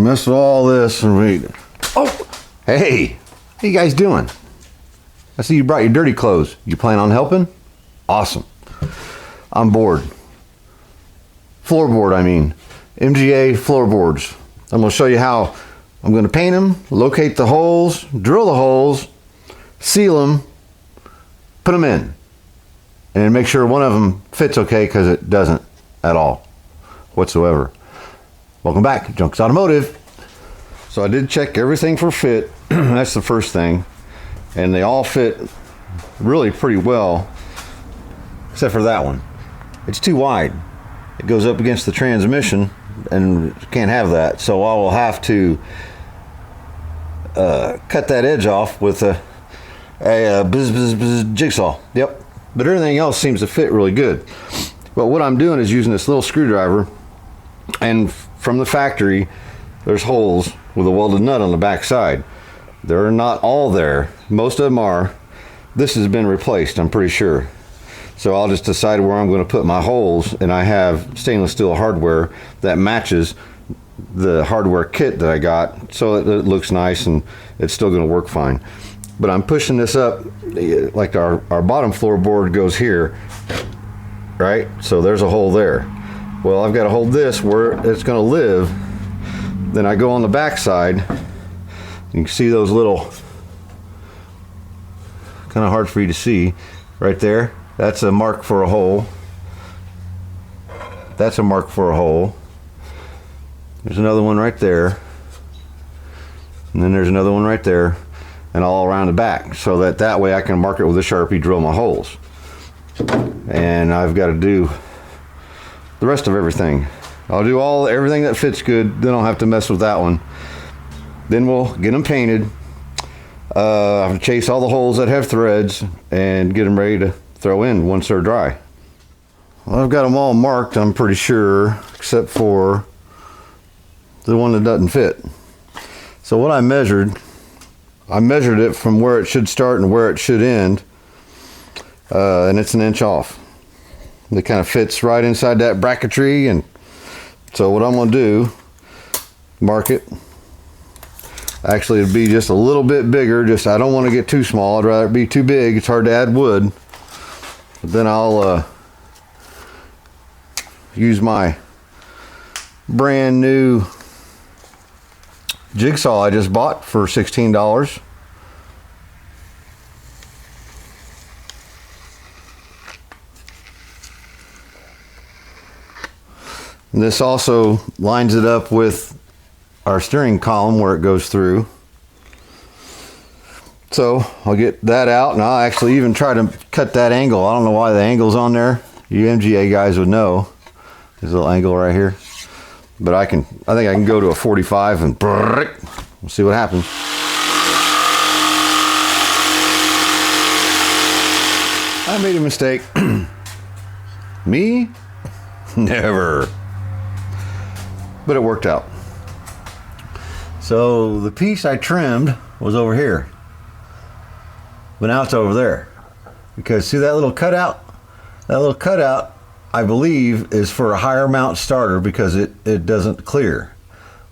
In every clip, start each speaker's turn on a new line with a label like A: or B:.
A: mess with all this and we... Oh! Hey! How you guys doing? I see you brought your dirty clothes. You plan on helping? Awesome. I'm bored. Floorboard, I mean. MGA floorboards. I'm going to show you how I'm going to paint them, locate the holes, drill the holes, seal them, put them in. And then make sure one of them fits okay, because it doesn't at all whatsoever. Welcome back, Junks Automotive. So I did check everything for fit. That's the first thing. And they all fit really pretty well, except for that one. It's too wide. It goes up against the transmission and can't have that. So I will have to cut that edge off with a jigsaw. Yep. But everything else seems to fit really good. But what I'm doing is using this little screwdriver, and from the factory there's holes with a welded nut on the back side. They're not all there. Most of them are. This has been replaced, I'm pretty sure. So I'll just decide where I'm going to put my holes, and I have stainless steel hardware that matches the hardware kit that I got, so it looks nice and it's still going to work fine. But I'm pushing this up, like our bottom floorboard goes here, right? So there's a hole there. Well, I've got to hold this where it's going to live. Then I go on the back side. You can see those little, kind of hard for you to see, right there. That's a mark for a hole. That's a mark for a hole. There's another one right there. And then there's another one right there. And all around the back. So that way I can mark it with a Sharpie, drill my holes. And I've got to do the rest of everything. I'll do everything that fits good. Then I'll have to mess with that one. Then we'll get them painted. I'll chase all the holes that have threads and get them ready to throw in once they're dry. Well, I've got them all marked, I'm pretty sure, except for the one that doesn't fit. So what I measured it from where it should start and where it should end, and it's 1 inch off. It kind of fits right inside that bracketry, and so what I'm going to do, mark it. Actually, it'd be just a little bit bigger. I don't want to get too small. I'd rather it be too big. It's hard to add wood. But then I'll use my brand new jigsaw I just bought for $16. And this also lines it up with our steering column where it goes through. So I'll get that out, and I'll actually even try to cut that angle. I don't know why the angle's on there. You MGA guys would know. There's a little angle right here. But I think I can go to a 45 and we'll see what happens. I made a mistake. Me? Never. But it worked out. So the piece I trimmed was over here. But now it's over there. Because see that little cutout? That little cutout, I believe, is for a higher mount starter because it doesn't clear.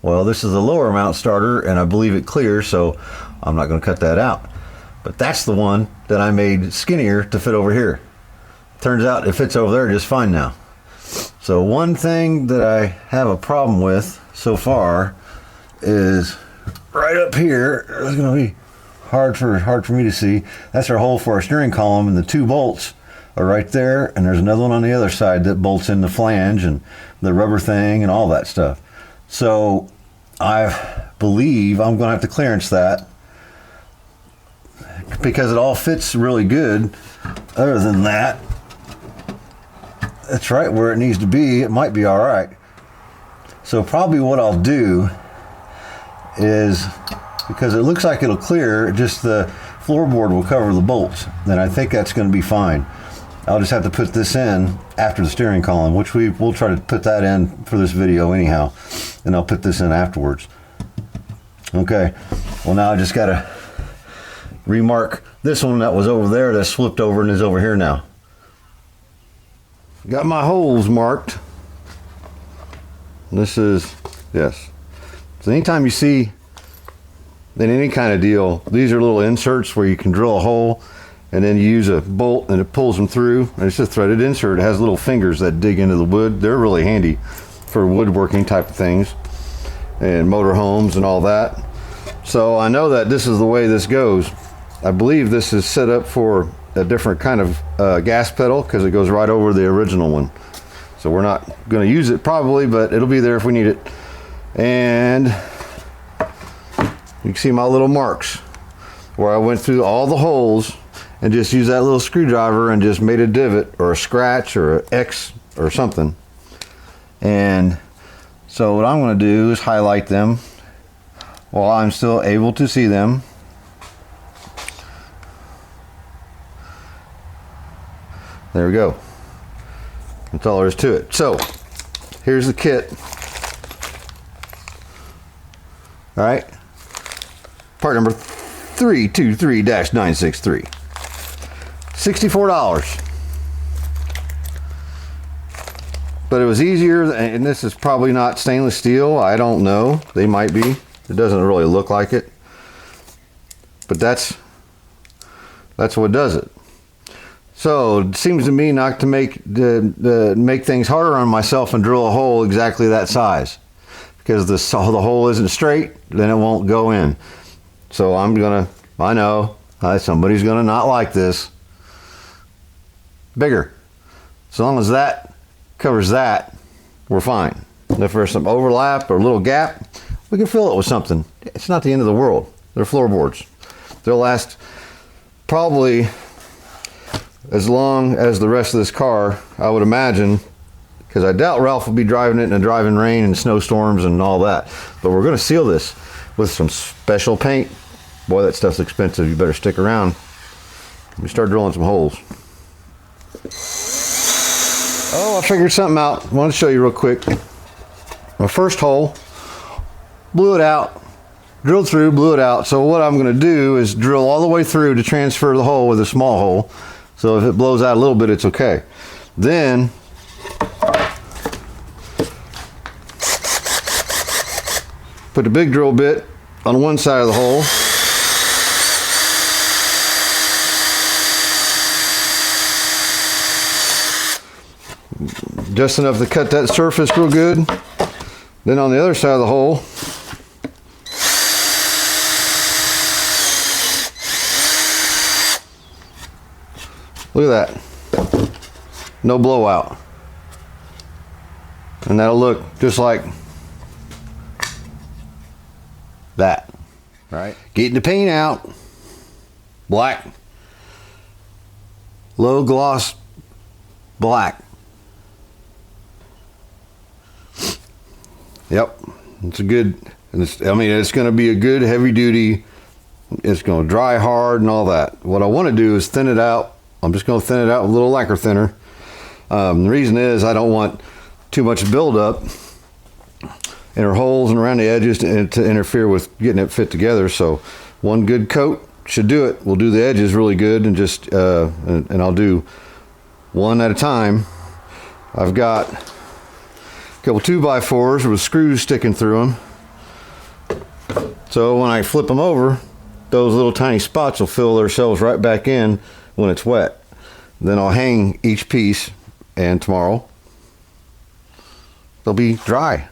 A: Well, this is a lower mount starter and I believe it clears, so I'm not going to cut that out. But that's the one that I made skinnier to fit over here. Turns out it fits over there just fine now. So one thing that I have a problem with so far is right up here. It's going to be hard for me to see. That's our hole for our steering column, and the 2 bolts are right there, and there's another one on the other side that bolts in the flange and the rubber thing and all that stuff. So I believe I'm going to have to clearance that because it all fits really good. Other than that, it's right where it needs to be. It might be all right. So probably what I'll do is, because it looks like it'll clear, just the floorboard will cover the bolts, and I think that's going to be fine. I'll just have to put this in after the steering column, which we'll try to put that in for this video anyhow, and I'll put this in afterwards. Okay, well now I just got to remark this one that was over there that's flipped over and is over here now. Got my holes marked. This is, yes, So anytime you see in any kind of deal, these are little inserts where you can drill a hole and then you use a bolt and it pulls them through. And it's a threaded insert. It has little fingers that dig into the wood. They're really handy for woodworking type of things and motor homes and all that. So I know that this is the way this goes. I believe this is set up for a different kind of gas pedal because it goes right over the original one. So we're not going to use it probably, but it'll be there if we need it. And you can see my little marks where I went through all the holes and just used that little screwdriver and just made a divot or a scratch or an X or something. And so what I'm going to do is highlight them while I'm still able to see them. There we go. That's all there is to it. So here's the kit. All right. Part number 323-963. $64. But it was easier, and this is probably not stainless steel. I don't know. They might be. It doesn't really look like it. But that's what does it. So it seems to me not to make things harder on myself and drill a hole exactly that size, because the hole isn't straight, then it won't go in. So I know somebody's gonna not like this. Bigger. As long as that covers that, we're fine. If there's some overlap or a little gap, we can fill it with something. It's not the end of the world. They're floorboards. They'll last probably as long as the rest of this car, I would imagine, because I doubt Ralph will be driving it in a driving rain and snowstorms and all that. But we're going to seal this with some special paint. Boy, that stuff's expensive. You better stick around. Let me start drilling some holes. Oh, I figured something out. I want to show you real quick. My first hole, blew it out, drilled through, blew it out. So what I'm going to do is drill all the way through to transfer the hole with a small hole. So if it blows out a little bit, it's okay. Then put the big drill bit on one side of the hole. Just enough to cut that surface real good. Then on the other side of the hole, look at that. No blowout. And that'll look just like that. Right? Getting the paint out. Black. Low gloss black. Yep. It's a good, it's going to be a good heavy duty. It's going to dry hard and all that. What I want to do is thin it out. I'm just going to thin it out with a little lacquer thinner. The reason is I don't want too much buildup in her holes and around the edges to interfere with getting it fit together. So one good coat should do it. We'll do the edges really good and just and I'll do one at a time. I've got a couple 2x4s with screws sticking through them. So when I flip them over, those little tiny spots will fill themselves right back in when it's wet. Then I'll hang each piece, and tomorrow they'll be dry.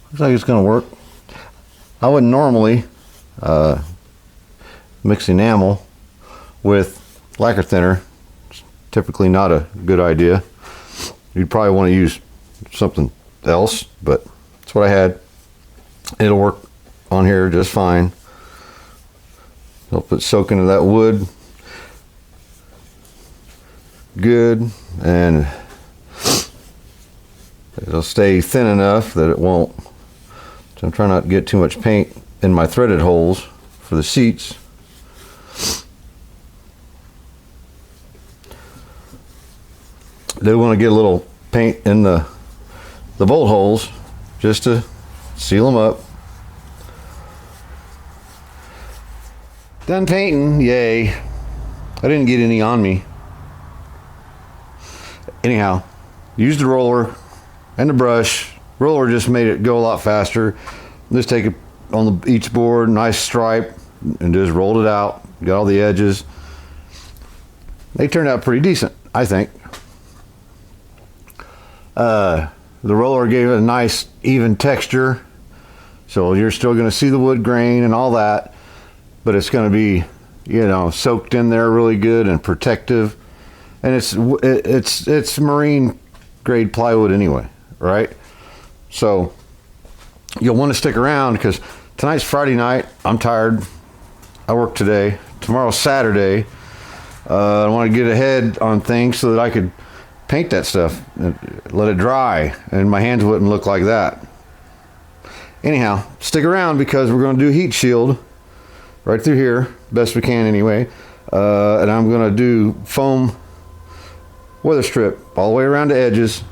A: Looks like it's going to work. I wouldn't normally mix enamel with lacquer thinner. It's typically not a good idea. You'd probably want to use something else, but that's what I had. It'll work on here just fine. Help it soak into that wood good, and it'll stay thin enough that it won't. So I'm trying not to get too much paint in my threaded holes for the seats. Do want to get a little paint in the bolt holes just to seal them up. Done painting, yay. I didn't get any on me. Anyhow, use the roller and the brush Roller just made it go a lot faster. Just take it on each board, nice stripe, and just rolled it out. Got all the edges. They turned out pretty decent, I think. The roller gave it a nice even texture, so you're still going to see the wood grain and all that, but it's going to be, you know, soaked in there really good and protective. And it's marine grade plywood anyway, right? So you'll want to stick around because tonight's Friday night. I'm tired. I work today. Tomorrow's Saturday. I want to get ahead on things so that I could paint that stuff and let it dry and my hands wouldn't look like that. Anyhow, stick around because we're going to do heat shield right through here, best we can anyway. And I'm going to do foam weather strip all the way around the edges.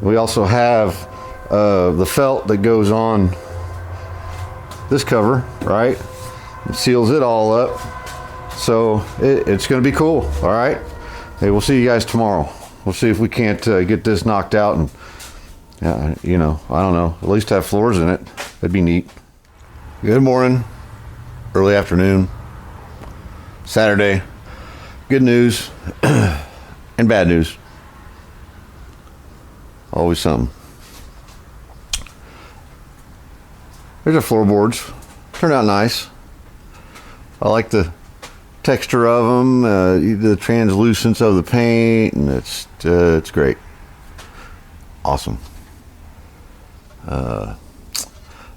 A: We also have the felt that goes on this cover, right? It seals it all up. So it's going to be cool, all right? Hey, we'll see you guys tomorrow. We'll see if we can't get this knocked out and, you know, I don't know, at least have floors in it. That'd be neat. Good morning, early afternoon, Saturday. Good news and bad news. Always something. There's our floorboards. Turned out nice. I like the texture of them, the translucence of the paint, and it's great. Awesome.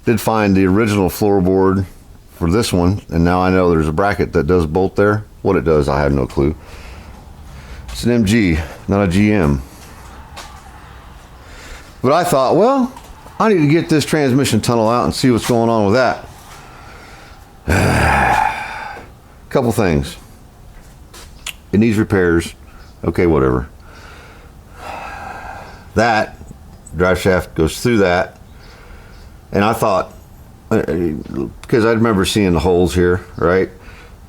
A: Did find the original floorboard for this one, and now I know there's a bracket that does bolt there. What it does, I have no clue. It's an MG, not a GM. But I thought, well, I need to get this transmission tunnel out and see what's going on with that. Couple things. It needs repairs. Okay, whatever. That drive shaft goes through that. And I thought, because I remember seeing the holes here, right?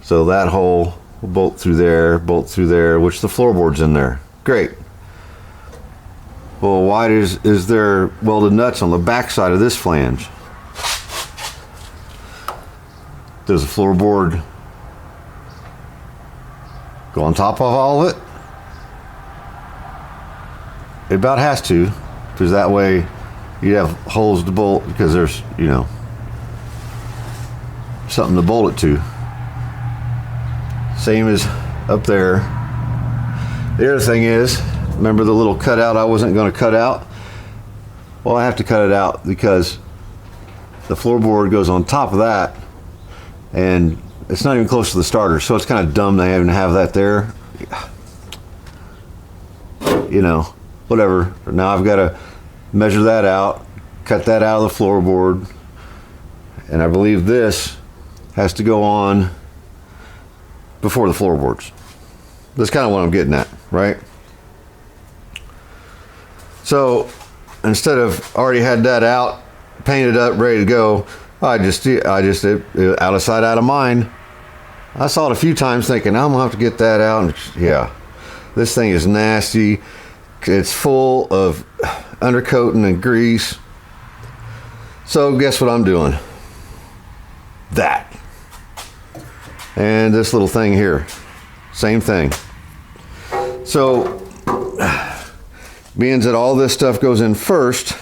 A: So that hole will bolt through there, which the floorboard's in there. Great. Well, why is there welded nuts on the back side of this flange? Does the floorboard go on top of all of it? It about has to, because that way you have holes to bolt, because there's, you know, something to bolt it to. Same as up there. The other thing is, remember the little cutout I wasn't going to cut out? Well, I have to cut it out because the floorboard goes on top of that, and it's not even close to the starter, so it's kind of dumb to even have that there. You know, whatever. Now I've got to measure that out, cut that out of the floorboard, and I believe this has to go on before the floorboards. That's kind of what I'm getting at, right? So instead of already had that out, painted up, ready to go, I just out of sight, out of mind. I saw it a few times thinking, I'm gonna have to get that out. And yeah, this thing is nasty. It's full of undercoating and grease. So guess what I'm doing? That. And this little thing here, same thing. So being that all this stuff goes in first,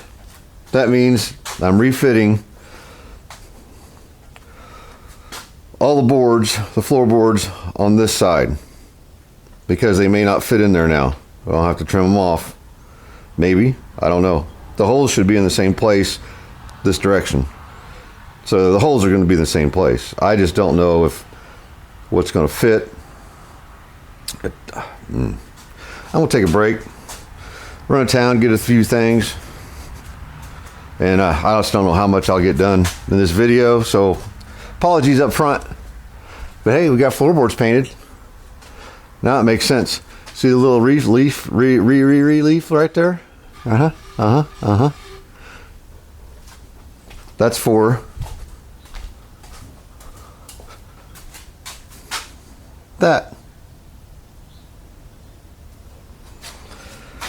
A: that means I'm refitting all the boards, the floorboards on this side, because they may not fit in there now. I'll have to trim them off. Maybe, I don't know. The holes should be in the same place this direction. So the holes are going to be in the same place. I just don't know if what's going to fit. I'm going to take a break, run to town, get a few things, and I just don't know how much I'll get done in this video, so apologies up front. But hey, we got floorboards painted. Now it makes sense. See the little leaf right there? That's for that.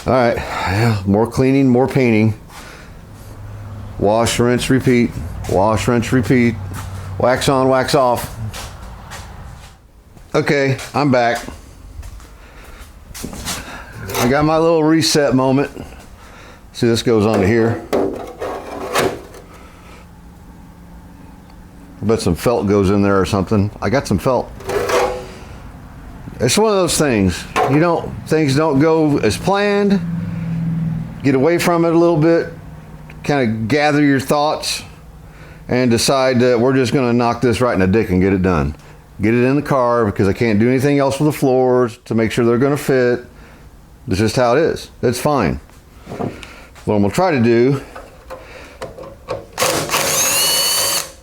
A: All right, yeah, more cleaning, more painting. Wash, rinse, repeat. Wash, rinse, repeat. Wax on, wax off. Okay, I'm back. I got my little reset moment. See, this goes onto here. I bet some felt goes in there or something. I got some felt. It's one of those things. Things don't go as planned. Get away from it a little bit. Kind of gather your thoughts and decide that we're just going to knock this right in the dick and get it done. Get it in the car because I can't do anything else with the floors to make sure they're going to fit. It's just how it is. It's fine. What I'm going to try to do,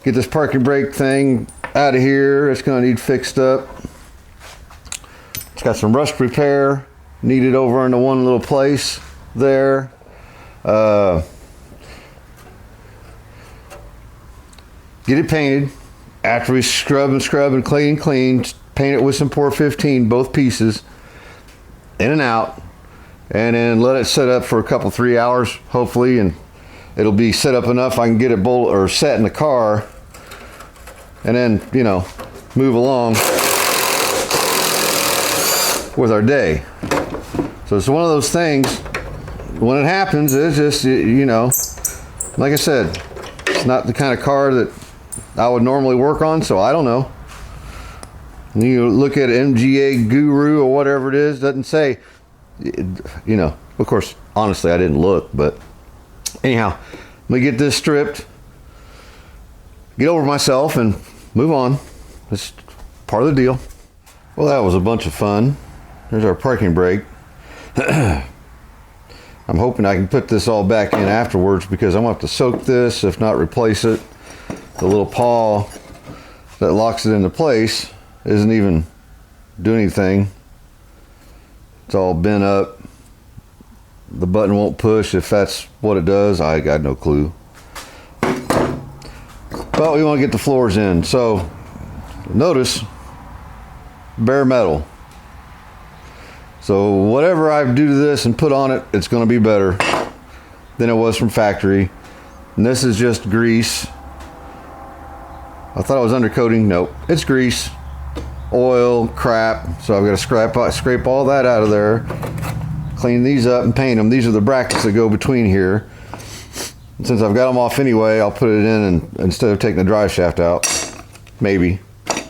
A: get this parking brake thing out of here. It's going to need fixed up. It's got some rust repair needed over into one little place there. Get it painted. After we scrub and clean, paint it with some Pour 15, both pieces, in and out, and then let it set up for a couple, 3 hours, hopefully, and it'll be set up enough I can get it set in the car, and then, move along with our day. So it's one of those things, when it happens, it's just, like I said, it's not the kind of car that I would normally work on, so I don't know. You look at MGA Guru or whatever it is, doesn't say, of course, honestly, I didn't look, but anyhow, let me get this stripped, get over myself, and move on. It's part of the deal. Well, that was a bunch of fun. There's our parking brake. I'm hoping I can put this all back in afterwards because I'm going to have to soak this, if not replace it. The little pawl that locks it into place isn't even doing anything. It's all bent up. The button won't push if that's what it does. I got no clue. But we want to get the floors in. So notice, bare metal. So whatever I do to this and put on it, it's going to be better than it was from factory. And this is just grease. I thought it was undercoating. Nope, it's grease, oil, crap. So I've got to scrape all that out of there, clean these up and paint them. These are the brackets that go between here. And since I've got them off anyway, I'll put it in and instead of taking the drive shaft out. Maybe,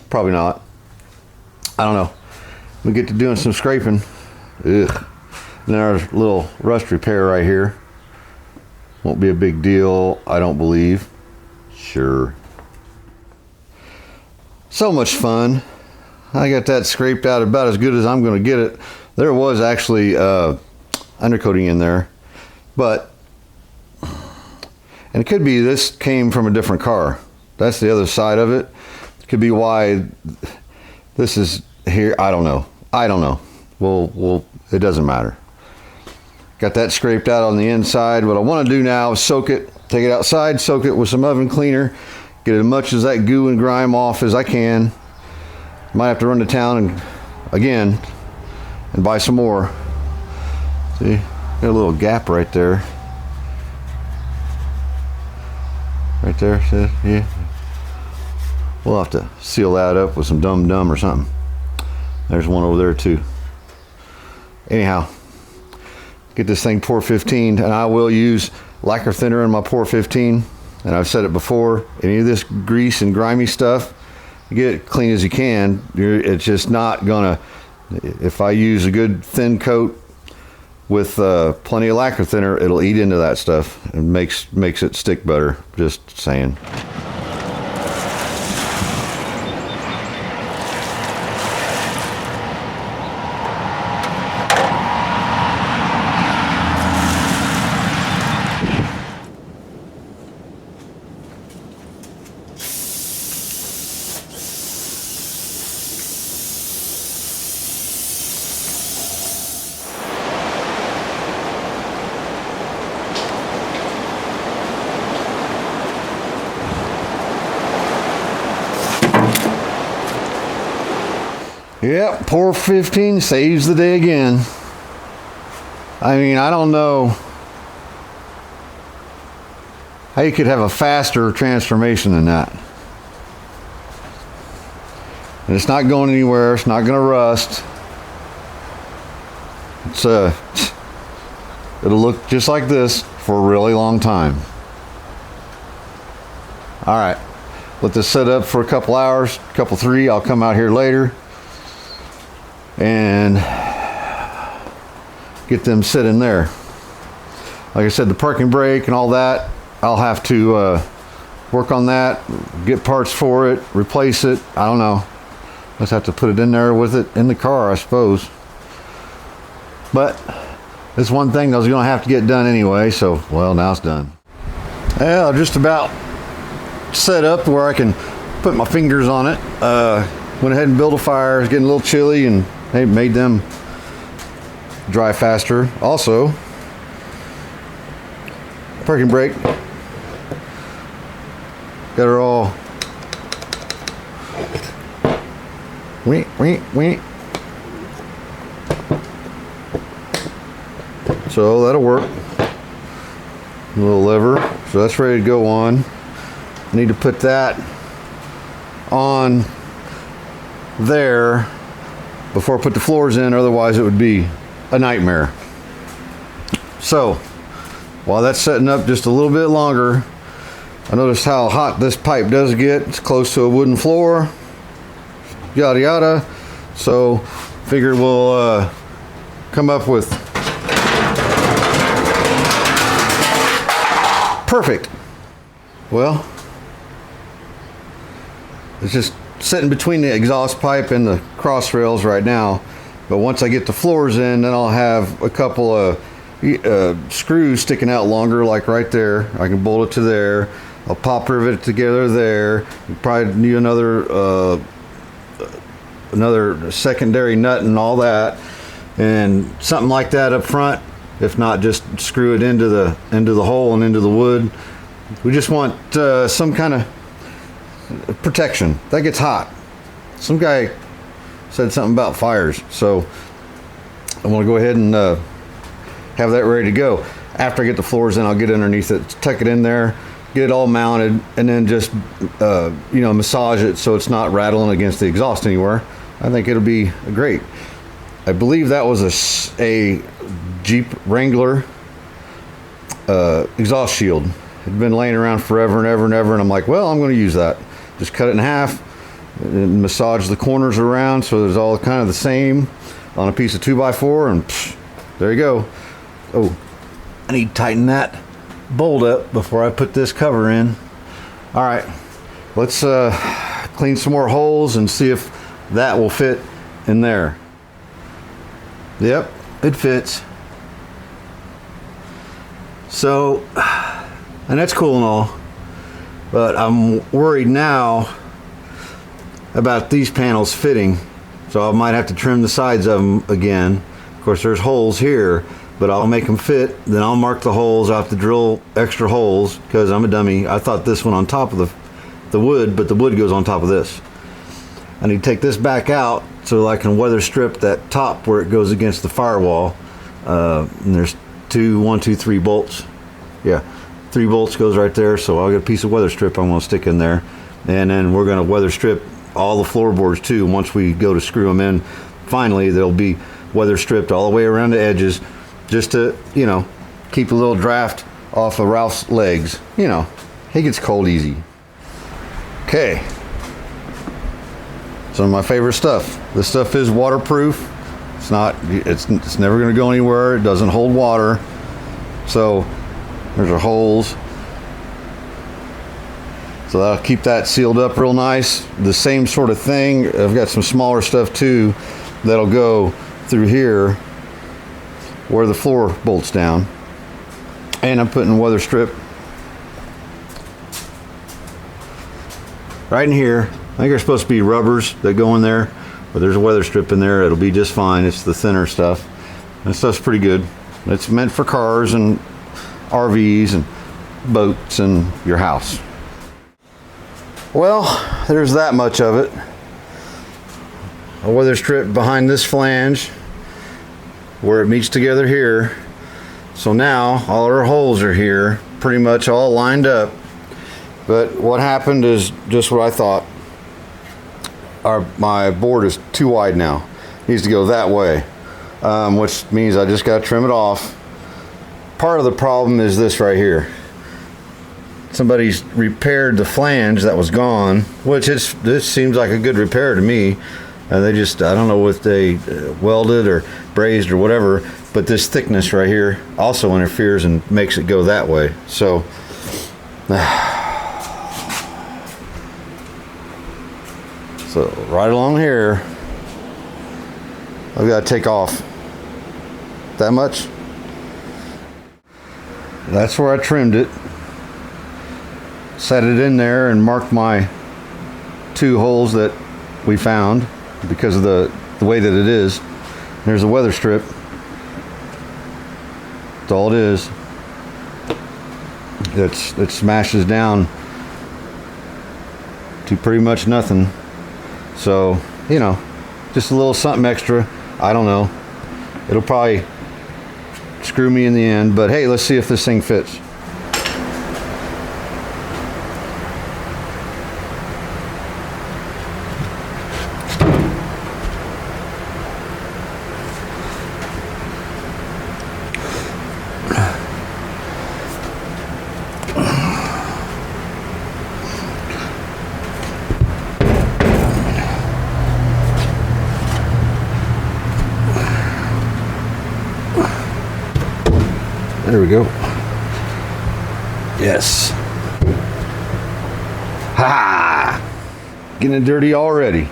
A: probably not. I don't know. We get to doing some scraping. Ugh. And then our little rust repair right here. Won't be a big deal, I don't believe. Sure. So much fun. I got that scraped out about as good as I'm going to get it. There was actually undercoating in there, but, and it could be this came from a different car. That's the other side of it. It could be why this is here. I don't know. Well, it doesn't matter. Got that scraped out on the inside. What I want to do now is soak it, take it outside, soak it with some oven cleaner, get as much of that goo and grime off as I can. Might have to run to town again and buy some more. See, got a little gap right there. Right there, see? Yeah. We'll have to seal that up with some dum-dum or something. There's one over there too. Anyhow, get this thing Pour 15, and I will use lacquer thinner in my Pour 15. And I've said it before, any of this grease and grimy stuff, get it clean as you can. It's just not gonna, if I use a good thin coat with plenty of lacquer thinner, it'll eat into that stuff and makes it stick better. Just saying. Yep, Pour 15 saves the day again. I mean, I don't know how you could have a faster transformation than that. And it's not going anywhere. It's not going to rust. It's it'll look just like this for a really long time. All right, let this set up for a couple hours, couple three. I'll come out here later and get them sitting there. Like I said, the parking brake and all that, I'll have to work on that, get parts for it, replace it. I don't know. Just have to put it in there with it in the car, I suppose. But it's one thing I was going to have to get done anyway, so, well, now it's done. Well, just about set up where I can put my fingers on it. Went ahead and built a fire. It's getting a little chilly, and they made them dry faster. Also, parking brake. Got her all wee. So that'll work. A little lever. So that's ready to go on. I need to put that on there before I put the floors in, otherwise it would be a nightmare. So while that's setting up just a little bit longer, I noticed how hot this pipe does get. It's close to a wooden floor, yada yada. So figured we'll come up with perfect. Well, it's just sitting between the exhaust pipe and the cross rails right now, but once I get the floors in, then I'll have a couple of screws sticking out longer, like right there. I can bolt it to there. I'll pop rivet it together there. Probably need another secondary nut and all that, and something like that up front. If not, just screw it into the hole and into the wood. We just want some kind of protection. That gets hot. Some guy said something about fires, so I want to go ahead and have that ready to go. After I get the floors in, I'll get underneath it, tuck it in there, get it all mounted, and then just massage it so it's not rattling against the exhaust anywhere. I think it'll be great. I believe that was a Jeep Wrangler exhaust shield. It'd been laying around forever and ever and ever, and I'm like, well, I'm going to use that. Just cut it in half and massage the corners around so there's all kind of the same on a piece of 2x4, and there you go. Oh, I need to tighten that bolt up before I put this cover in. All right, let's clean some more holes and see if that will fit in there. Yep, it fits. So, and that's cool and all, but I'm worried now about these panels fitting, so I might have to trim the sides of them again. Of course, there's holes here, but I'll make them fit. Then I'll mark the holes. I'll have to drill extra holes because I'm a dummy. I thought this went on top of the wood, but the wood goes on top of this. I need to take this back out so I can weather strip that top where it goes against the firewall. And there's 3 bolts. Yeah, 3 bolts goes right there. So I'll get a piece of weather strip I'm going to stick in there, and then we're going to weather strip all the floorboards too. Once we go to screw them in, finally they'll be weather stripped all the way around the edges, just to keep a little draft off of Ralph's legs. He gets cold easy. Okay. Some of my favorite stuff. This stuff is waterproof. It's never going to go anywhere. It doesn't hold water. So there's our holes. So that'll keep that sealed up real nice. The same sort of thing. I've got some smaller stuff too that'll go through here where the floor bolts down. And I'm putting weather strip right in here. I think there's supposed to be rubbers that go in there, but there's a weather strip in there. It'll be just fine. It's the thinner stuff. And stuff's pretty good. It's meant for cars and RVs and boats and your house. Well, there's that much of it. A weather strip behind this flange where it meets together here. So now all our holes are here. pretty much all lined up. But what happened is just what I thought. My board is too wide now. It needs to go that way, which means I just got to trim it off. Part of the problem is this right here. Somebody's repaired the flange that was gone, which this seems like a good repair to me. And they just, I don't know if they welded or brazed or whatever, but this thickness right here also interferes and makes it go that way. So, so right along here, I've got to take off that much. That's where I trimmed it, set it in there, and marked my 2 holes that we found because of the way that it is. There's a weather strip. That's all it is. It smashes down to pretty much nothing. So, you know, just a little something extra. I don't know. It'll probably screw me in the end, but hey, let's see if this thing fits. There we go. Yes. Ha! Getting it dirty already.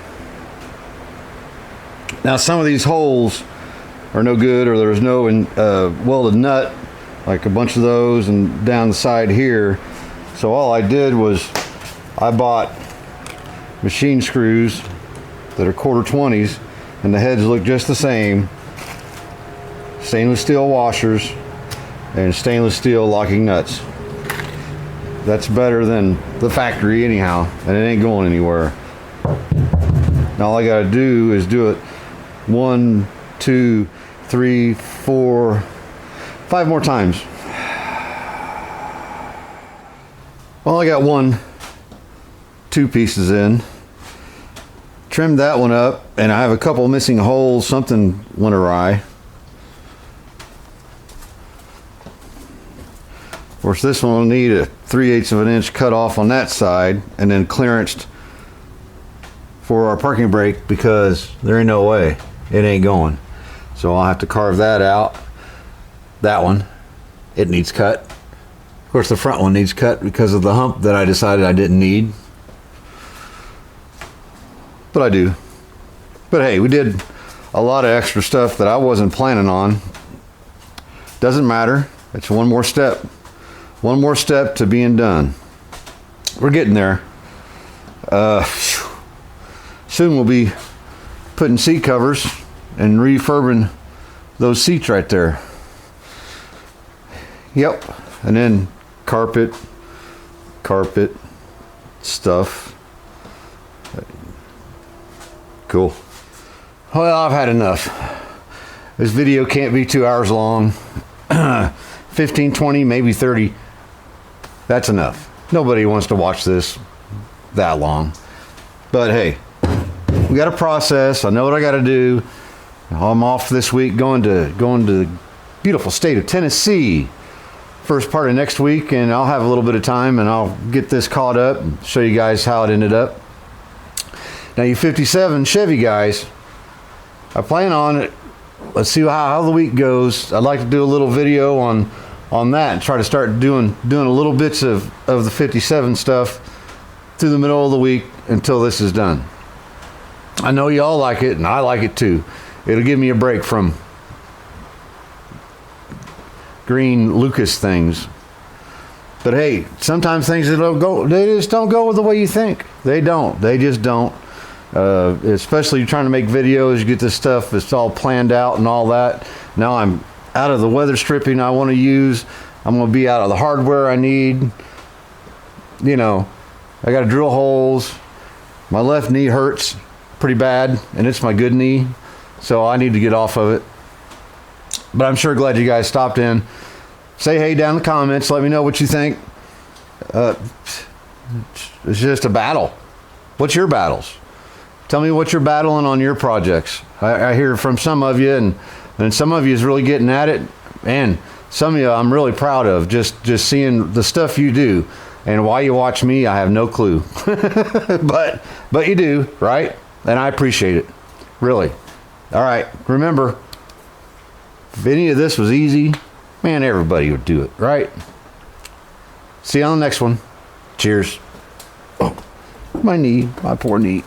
A: Now some of these holes are no good, or there's no welded nut, like a bunch of those, and down the side here. So all I did was I bought machine screws that are 1/4-20s, and the heads look just the same. Stainless steel washers and stainless steel locking nuts. That's better than the factory anyhow, and it ain't going anywhere. Now all I gotta do is do it 1, 2, 3, 4, 5 more times. Well, I got 2 pieces in. Trimmed that one up, and I have a couple missing holes. Something went awry. Of course, this one will need a 3/8 of an inch cut off on that side, and then clearanced for our parking brake, because there ain't no way it ain't going. So I'll have to carve that out. That one, it needs cut. Of course, the front one needs cut because of the hump that I decided I didn't need. But I do. But hey, we did a lot of extra stuff that I wasn't planning on. Doesn't matter. It's one more step. One more step to being done. We're getting there. Soon we'll be putting seat covers and refurbing those seats right there. Yep. And then carpet stuff. Cool. Well, I've had enough. This video can't be 2 hours long. 15, 20, maybe 30. That's enough. Nobody wants to watch this that long. But hey, we got a process. I know what I got to do. I'm off this week going to the beautiful state of Tennessee. First part of next week, and I'll have a little bit of time, and I'll get this caught up and show you guys how it ended up. Now, you 57 Chevy guys, I plan on it. Let's see how the week goes. I'd like to do a little video on that and try to start doing a little bits of the 57 stuff through the middle of the week until this is done. I know y'all like it, and I like it too. It'll give me a break from green Lucas things. But hey, sometimes things they just don't go the way you think. They just don't. Especially trying to make videos, you get this stuff, it's all planned out and all that. Now I'm out of the weather stripping I want to use. I'm going to be out of the hardware I need. You know, I got to drill holes. My left knee hurts pretty bad, and it's my good knee, so I need to get off of it. But I'm sure glad you guys stopped in. Say hey down in the comments. Let me know what you think. It's just a battle. What's your battles? Tell me what you're battling on your projects. I hear from some of you, and some of you is really getting at it, and some of you I'm really proud of, just seeing the stuff you do. And why you watch me, I have no clue. but you do, right? And I appreciate it, really. All right, remember, if any of this was easy, man, everybody would do it, right? See you on the next one. Cheers. Oh, my knee, my poor knee.